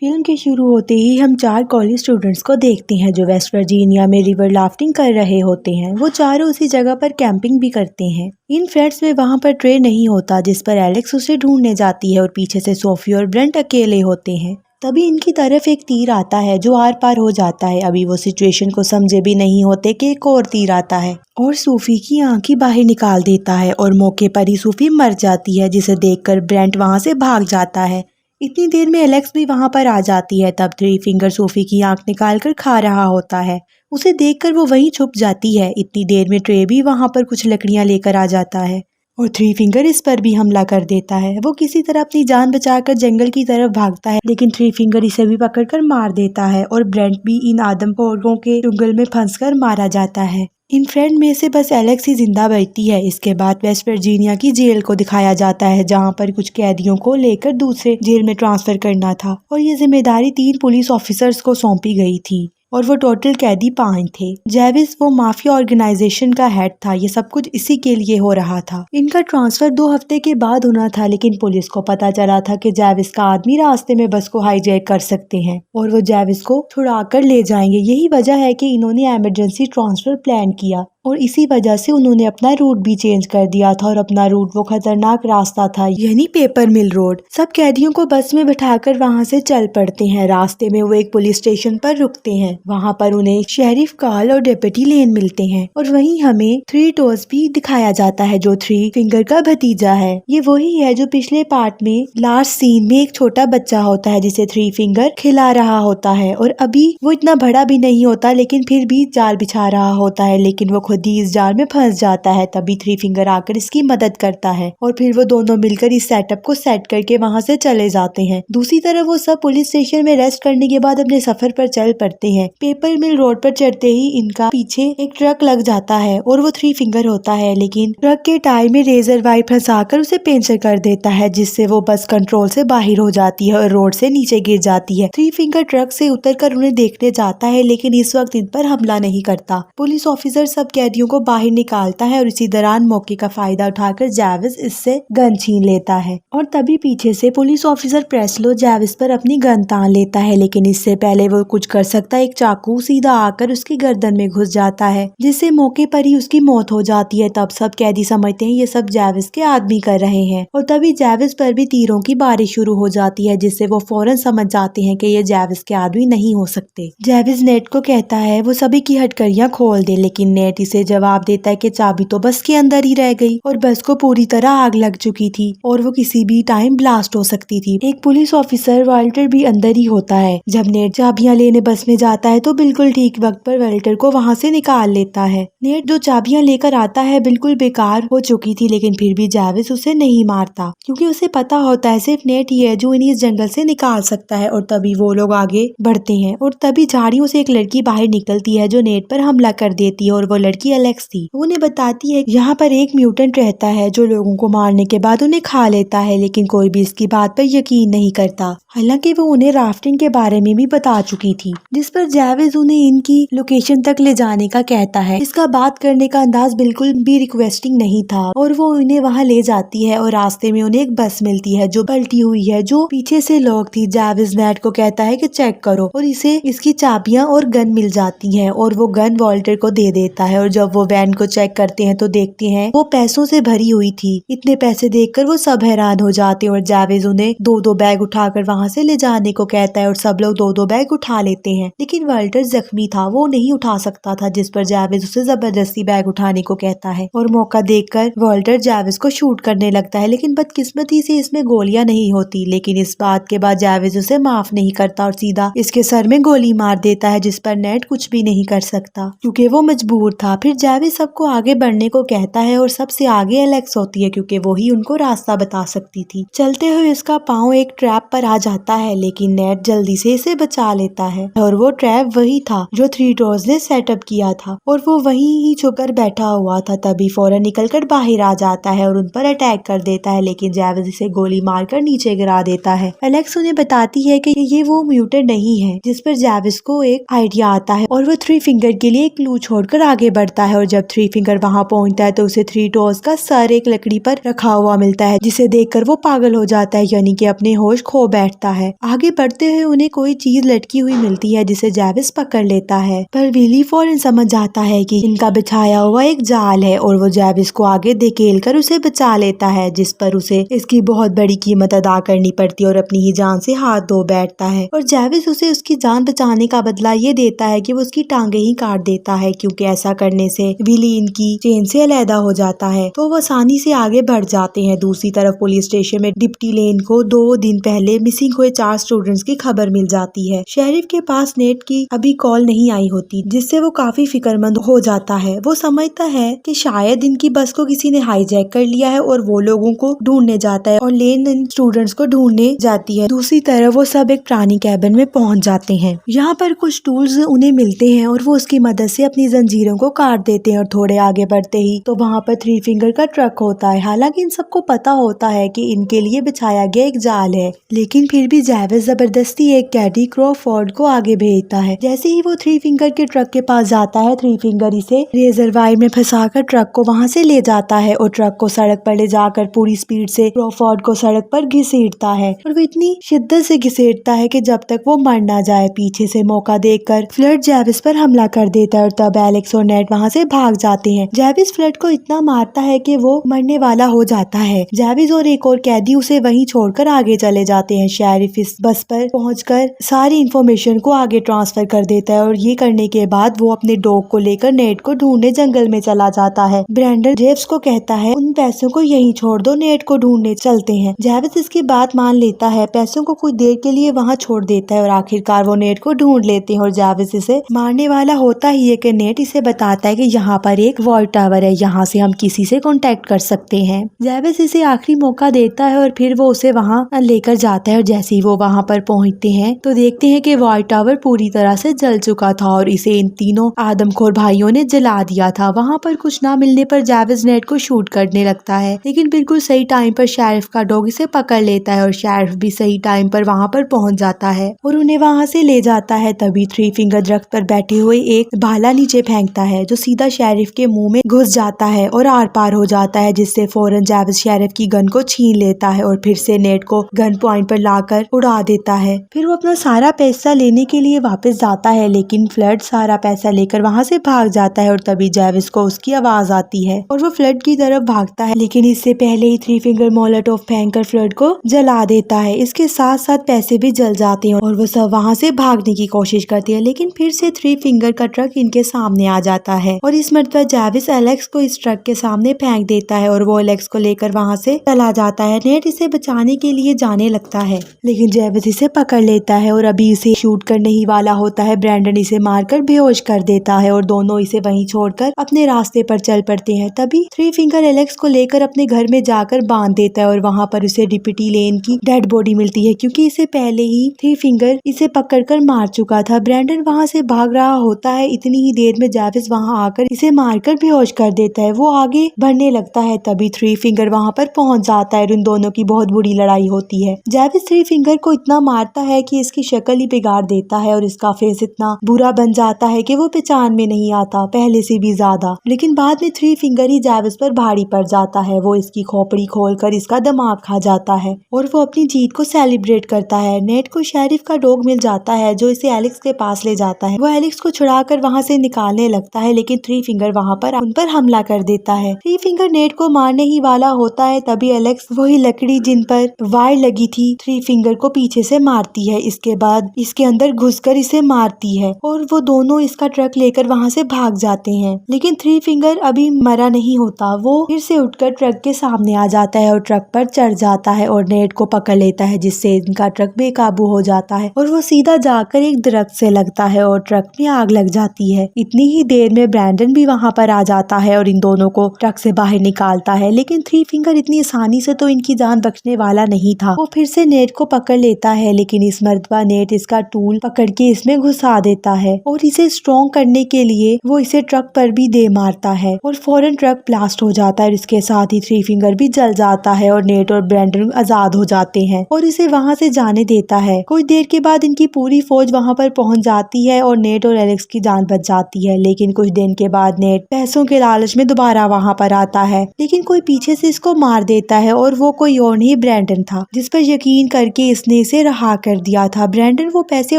Film के शुरू होते ही हम 4 कॉलेज स्टूडेंट्स को देखते हैं जो वेस्ट वर्जीनिया में रिवर राफ्टिंग कर रहे होते हैं। वो चारों उसी जगह पर कैंपिंग भी करते हैं। इन फ्रेंड्स में वहाँ पर ट्रे नहीं होता जिस पर एलेक्स उसे ढूंढने जाती है और पीछे से सोफी और ब्रेंट अकेले होते हैं। तभी इनकी तरफ एक तीर आता है जो आर पार हो जाता है। अभी वो सिचुएशन को समझे भी नहीं होते कि एक और तीर आता है और सूफी की आंखें बाहर निकाल देता है और मौके पर ही सूफी मर जाती है, जिसे देखकर ब्रेंट वहाँ से भाग जाता है। इतनी देर में एलेक्स भी वहां पर आ जाती है। तब थ्री फिंगर सोफी की आंख निकाल कर खा रहा होता है। उसे देखकर वो वहीं छुप जाती है। इतनी देर में ट्रे भी वहां पर कुछ लकड़ियां लेकर आ जाता है और थ्री फिंगर इस पर भी हमला कर देता है। वो किसी तरह अपनी जान बचाकर जंगल की तरफ भागता है, लेकिन थ्री फिंगर इसे भी पकड़कर मार देता है और ब्रेंट भी इन आदमखोरों के चुंगल में फंसकर मारा जाता है। इन फ्रेंड में से बस एलेक्स ही जिंदा बचती है। इसके बाद वेस्ट वर्जीनिया की जेल को दिखाया जाता है जहां पर कुछ कैदियों को लेकर दूसरे जेल में ट्रांसफर करना था और ये जिम्मेदारी 3 पुलिस ऑफिसर्स को सौंपी गई थी और वो टोटल कैदी 5 थे। जेविस वो माफिया ऑर्गेनाइजेशन का हेड था। ये सब कुछ इसी के लिए हो रहा था। इनका ट्रांसफर 2 हफ्ते के बाद होना था, लेकिन पुलिस को पता चला था कि जेविस का आदमी रास्ते में बस को हाईजैक कर सकते हैं और वो जेविस को छुड़ा कर ले जाएंगे। यही वजह है कि इन्होंने इमरजेंसी ट्रांसफर प्लान किया और इसी वजह से उन्होंने अपना रूट भी चेंज कर दिया था और अपना रूट वो खतरनाक रास्ता था, यानी पेपर मिल रोड। सब कैदियों को बस में बिठाकर वहां से चल पड़ते हैं। रास्ते में वो एक पुलिस स्टेशन पर रुकते हैं। वहां पर उन्हें शेरिफ कार्ल और डेप्यूटी लेन मिलते हैं और वहीं हमें थ्री टोज भी दिखाया जाता है जो थ्री फिंगर का भतीजा है। ये वही है जो पिछले पार्ट में लास्ट सीन में एक छोटा बच्चा होता है जिसे थ्री फिंगर खिला रहा होता है और अभी वो इतना बड़ा भी नहीं होता, लेकिन फिर भी जाल बिछा रहा होता है, लेकिन वो इस जाल में फंस जाता है। तभी थ्री फिंगर आकर इसकी मदद करता है और फिर वो दोनों मिलकर इस सेटअप को सेट करके वहां से चले जाते हैं। दूसरी तरफ वो सब पुलिस स्टेशन में रेस्ट करने के बाद अपने सफर पर चल पड़ते हैं। पेपर मिल रोड पर चढ़ते ही इनका पीछे एक ट्रक लग जाता है और वो थ्री फिंगर होता है, लेकिन ट्रक के टायर में रेजर वायर फंसाकर उसे पंचर कर देता है, जिससे वो बस कंट्रोल से बाहर हो जाती है और रोड से नीचे गिर जाती है। थ्री फिंगर ट्रक से उतरकर उन्हें देखने जाता है, लेकिन इस वक्त इन पर हमला नहीं करता। पुलिस ऑफिसर सब कैदियों को बाहर निकालता है और इसी दौरान मौके का फायदा उठाकर जेविस इससे गन छीन लेता है और तभी पीछे से पुलिस ऑफिसर प्रेस्लो जेविस पर अपनी गन तान लेता है, लेकिन इससे पहले वो कुछ कर सकता है एक चाकू सीधा आकर उसकी गर्दन में घुस जाता है, जिससे मौके पर ही उसकी मौत हो जाती है। तब सब कैदी समझते हैं ये सब जेविस के आदमी कर रहे हैं और तभी जेविस पर भी तीरों की बारिश शुरू हो जाती है, जिससे वो फौरन समझ जाते हैं कि ये जेविस के आदमी नहीं हो सकते। जेविस नेट को कहता है वो सभी की हथकड़ियां खोल दे, लेकिन नेट इसे जवाब देता है कि चाबी तो बस के अंदर ही रह गई और बस को पूरी तरह आग लग चुकी थी और वो किसी भी टाइम ब्लास्ट हो सकती थी। एक पुलिस ऑफिसर वाल्टर भी अंदर ही होता है। जब नेट चाबियां लेने बस में जाता है तो बिल्कुल ठीक वक्त पर वाल्टर को वहां से निकाल लेता है। नेट जो चाबियां लेकर आता है बिल्कुल बेकार हो चुकी थी, लेकिन फिर भी जेविस उसे नहीं मारता क्योंकि उसे पता होता है सिर्फ नेट ही है जो इन्हें इस जंगल से निकाल सकता है। और तभी वो लोग आगे बढ़ते हैं और तभी झाड़ियों से एक लड़की बाहर निकलती है जो नेट पर हमला कर देती है और वो लड़की एलेक्स थी। उन्हें बताती है यहाँ पर एक म्यूटेंट रहता है जो लोगों को मारने के बाद उन्हें खा लेता है, लेकिन कोई भी इसकी बात पर यकीन नहीं करता। हालांकि वो उन्हें राफ्टिंग के बारे में भी बता चुकी थी, जिस पर जेविस उन्हें इनकी लोकेशन तक ले जाने का कहता है। इसका बात करने का अंदाज बिल्कुल भी रिक्वेस्टिंग नहीं था और वो उन्हें वहाँ ले जाती है और रास्ते में उन्हें एक बस मिलती है जो पलटी हुई है, जो पीछे से लोग थी। जेविस नेट को कहता है कि चेक करो और इसे इसकी चाबियां और गन मिल जाती है और वो गन वॉल्टर को दे देता है और जब वो वैन को चेक करते हैं तो देखते हैं वो पैसों से भरी हुई थी। इतने पैसे देखकर वो सब हैरान हो जाते हैं और जेविस उन्हें 2-2 बैग उठाकर वहां से ले जाने को कहता है और सब लोग 2-2 बैग उठा लेते हैं, लेकिन वाल्टर जख्मी था, वो नहीं उठा सकता था, जिस पर जेविस उसे जबरदस्ती बैग उठाने को कहता है और मौका देखकर वाल्टर जेविस को शूट करने लगता है, लेकिन बदकिस्मती से इसमें गोलियां नहीं होती। लेकिन इस बात के बाद जेविस उसे माफ नहीं करता और सीधा इसके सर में गोली मार देता है, जिस पर नेट कुछ भी नहीं कर सकता क्योंकि वो मजबूर था। फिर जेविस सबको आगे बढ़ने को कहता है और सबसे आगे एलेक्स होती है क्योंकि वो ही उनको रास्ता बता सकती थी। चलते हुए इसका पाँव एक ट्रैप पर आ जाता है, लेकिन नेट जल्दी से इसे बचा लेता है और वो ट्रैप वही था जो थ्री टोज ने सेटअप किया था और वो वहीं ही छुपकर बैठा हुआ था। तभी फौरन निकलकर बाहर आ जाता है और उन पर अटैक कर देता है, लेकिन जेविस इसे गोली मारकर नीचे गिरा देता है। एलेक्स उन्हें बताती है कि ये वो म्यूटेंट नहीं है, जिस पर जेविस को एक आइडिया आता है और वो थ्री फिंगर के लिए क्लू छोड़कर आगे बढ़ पड़ता है और जब थ्री फिंगर वहाँ पहुँचता है तो उसे थ्री टॉस का सर एक लकड़ी पर रखा हुआ मिलता है, जिसे देखकर वो पागल हो जाता है, यानी कि अपने होश खो बैठता है। आगे बढ़ते हुए उन्हें कोई चीज लटकी हुई मिलती है जिसे जैविस पकड़ लेता है, पर विली फौरन समझ जाता है कि इनका बिछाया हुआ एक जाल है और वो जैविस को आगे धकेल कर उसे बचा लेता है, जिस पर उसे इसकी बहुत बड़ी कीमत अदा करनी पड़ती है और अपनी ही जान से हाथ धो बैठता है। और जैविस उसे उसकी जान बचाने का बदला ये देता है कि वो उसकी टांगे ही काट देता है, क्योंकि ऐसा करने से विली इनकी चेन से अलहदा हो जाता है। तो वो आसानी से आगे बढ़ जाते हैं। दूसरी तरफ पुलिस स्टेशन में डिप्टी लेन को 2 दिन पहले मिसिंग हुए 4 स्टूडेंट्स की खबर मिल जाती है। शेरिफ के पास नेट की अभी कॉल नहीं आई होती, जिससे वो काफी फिक्रमंद हो जाता है। वो समझता है कि शायद इनकी बस को किसी ने हाईजैक कर लिया है और वो लोगों को ढूंढने जाता है और लेन इन स्टूडेंट्स को ढूंढने जाती है। दूसरी तरफ वो सब एक पुरानी कैबिन में पहुंच जाते हैं। यहाँ पर कुछ टूल्स उन्हें मिलते हैं और वो उसकी मदद से अपनी जंजीरों को काट देते हैं। और थोड़े आगे बढ़ते ही तो वहाँ पर थ्री फिंगर का ट्रक होता है। हालांकि इन सबको पता होता है कि इनके लिए बिछाया गया एक जाल है, लेकिन फिर भी जैविस जबरदस्ती एक कैडी क्रॉफोर्ड को आगे भेजता है। जैसे ही वो थ्री फिंगर के ट्रक के पास जाता है, थ्री फिंगर इसे रेजर वायर में फंसाकर ट्रक को वहाँ से ले जाता है और ट्रक को सड़क पर ले जाकर पूरी स्पीड से क्रॉफोर्ड को सड़क पर घसीटता है। और वो इतनी शिद्दत से घसीटता है कि जब तक वो मर ना जाए। पीछे से मौका देखकर फ्लड जैविस पर हमला कर देता है और तब एलेक्स और नेट वहाँ से भाग जाते हैं। जैविस फ्लड को इतना मारता है कि वो मरने वाला हो जाता है। जैविस और एक और कैदी उसे वहीं छोड़कर आगे चले जाते हैं। शेरिफ इस बस पर पहुंचकर सारी इंफॉर्मेशन को आगे ट्रांसफर कर देता है और ये करने के बाद वो अपने डॉग को लेकर नेट को ढूंढने जंगल में चला जाता है। ब्रेंडन जेव्स को कहता है उन पैसों को यहीं छोड़ दो, नेट को ढूंढने चलते हैं। जैविस इसकी बात मान लेता है, पैसों को कुछ देर के लिए वहाँ छोड़ देता है और आखिरकार वो नेट को ढूंढ लेते हैं। और जैविस इसे मारने वाला होता ही है कि नेट इसे बताता है कि यहाँ पर एक वॉच टावर है, यहाँ से हम किसी से कांटेक्ट कर सकते हैं। जैविस इसे आखिरी मौका देता है और फिर वो उसे वहाँ लेकर जाता है। और जैसे ही वो वहाँ पर पहुँचते हैं तो देखते हैं कि वॉच टावर पूरी तरह से जल चुका था और इसे इन तीनों आदमखोर भाइयों ने जला दिया था। वहाँ पर कुछ ना मिलने पर जैविस नेट को शूट करने लगता है, लेकिन बिल्कुल सही टाइम पर शेरिफ का डॉग इसे पकड़ लेता है और शेरिफ भी सही टाइम पर वहाँ पर पहुँच जाता है और उन्हें वहाँ से ले जाता है। तभी थ्री फिंगर दरख्त पर बैठे हुए एक भाला नीचे फेंकता है जो सीधा शेरिफ के मुंह में घुस जाता है और आर पार हो जाता है, जिससे फौरन जैविस शेरिफ की गन को छीन लेता है और फिर से नेट को गन पॉइंट पर लाकर उड़ा देता है। फिर वो अपना सारा पैसा लेने के लिए वापस जाता है, लेकिन फ्लड सारा पैसा लेकर वहाँ से भाग जाता है और तभी जैविस को उसकी आवाज आती है और वो फ्लड की तरफ भागता है, लेकिन इससे पहले ही थ्री फिंगर मोलोटोव फेंककर फ्लड को जला देता है। इसके साथ साथ पैसे भी जल जाते हैं और वो सब वहाँ से भागने की कोशिश करती है, लेकिन फिर से थ्री फिंगर का ट्रक इनके सामने आ जाता है और इस मर्तबा जैविस एलेक्स को इस ट्रक के सामने फेंक देता है और वो एलेक्स को लेकर वहाँ से चला जाता है। नेट इसे बचाने के लिए जाने लगता है, लेकिन जैविस इसे पकड़ लेता है और अभी इसे शूट करने ही वाला होता है। ब्रेंडन इसे मारकर बेहोश कर देता है और दोनों इसे वहीं छोड़कर अपने रास्ते पर चल पड़ते हैं। तभी थ्री फिंगर एलेक्स को लेकर अपने घर में जाकर बांध देता है और वहाँ पर उसे डिप्टी लेन की डेड बॉडी मिलती है, क्योंकि इसे पहले ही थ्री फिंगर इसे पकड़कर मार चुका था। ब्रेंडन वहाँ से भाग रहा होता है, इतनी ही देर में जैविस वहाँ आकर इसे मारकर बेहोश कर देता है। वो आगे बढ़ने लगता है, तभी थ्री फिंगर वहाँ पर पहुँच जाता है और उन दोनों की बहुत बुरी लड़ाई होती है। जैविस थ्री फिंगर को इतना मारता है कि इसकी शक्ल ही बिगाड़ देता है और इसका फेस इतना बुरा बन जाता है कि वो पहचान में नहीं आता, पहले से भी ज्यादा। लेकिन बाद में थ्री फिंगर ही जैविस पर भारी पड़ जाता है। वो इसकी खोपड़ी खोलकर इसका दिमाग खा जाता है और वो अपनी जीत को सेलिब्रेट करता है। नेट को शेरिफ का डॉग मिल जाता है जो इसे एलेक्स के पास ले जाता है। वो एलेक्स को छुड़ाकर वहाँ से निकालने लगता है, लेकिन थ्री फिंगर वहाँ पर उन पर हमला कर देता है। थ्री फिंगर नेट को मारने ही वाला होता है, तभी एलेक्स वही लकड़ी जिन पर वायर लगी थी थ्री फिंगर को पीछे से मारती है। इसके बाद इसके अंदर घुसकर इसे मारती है और वो दोनों इसका ट्रक लेकर वहाँ से भाग जाते हैं। लेकिन थ्री फिंगर अभी मरा नहीं होता, वो फिर से उठकर ट्रक के सामने आ जाता है और ट्रक पर चढ़ जाता है और नेट को पकड़ लेता है, जिससे इनका ट्रक बेकाबू हो जाता है और वो सीधा जाकर एक दरख्त से लगता है और ट्रक में आग लग जाती है। इतनी ही देर में ब्रेंडन भी वहाँ पर आ जाता है और इन दोनों को ट्रक से बाहर निकालता है, लेकिन थ्री फिंगर इतनी आसानी से तो इनकी जान बख्शने वाला नहीं था। वो फिर से नेट को पकड़ लेता है, लेकिन इस मर्तबा नेट इसका टूल पकड़ के इसमें घुसा देता है और इसे स्ट्रॉन्ग करने के लिए वो इसे ट्रक पर भी दे मारता है और फौरन ट्रक ब्लास्ट हो जाता है। इसके साथ ही थ्री फिंगर भी जल जाता है और नेट और ब्रेंडन आजाद हो जाते हैं और इसे वहाँ से जाने देता है। कुछ देर के बाद इनकी पूरी फौज वहाँ पर पहुँच जाती है और नेट और एलेक्स की जान बच जाती है, लेकिन कुछ दिन के बाद नेट पैसों के लालच में दोबारा वहाँ पर आता है, लेकिन कोई पीछे से इसको मार देता है और वो कोई और नहीं ब्रैंडन था, जिस पर यकीन करके इसने इसे रहा कर दिया था। ब्रैंडन वो पैसे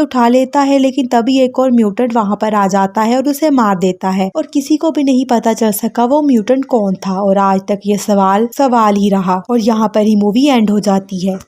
उठा लेता है, लेकिन तभी एक और म्यूटेंट वहाँ पर आ जाता है और उसे मार देता है और किसी को भी नहीं पता चल सका वो म्यूटेंट कौन था। और आज तक ये सवाल ही रहा और यहाँ पर ही मूवी एंड हो जाती है।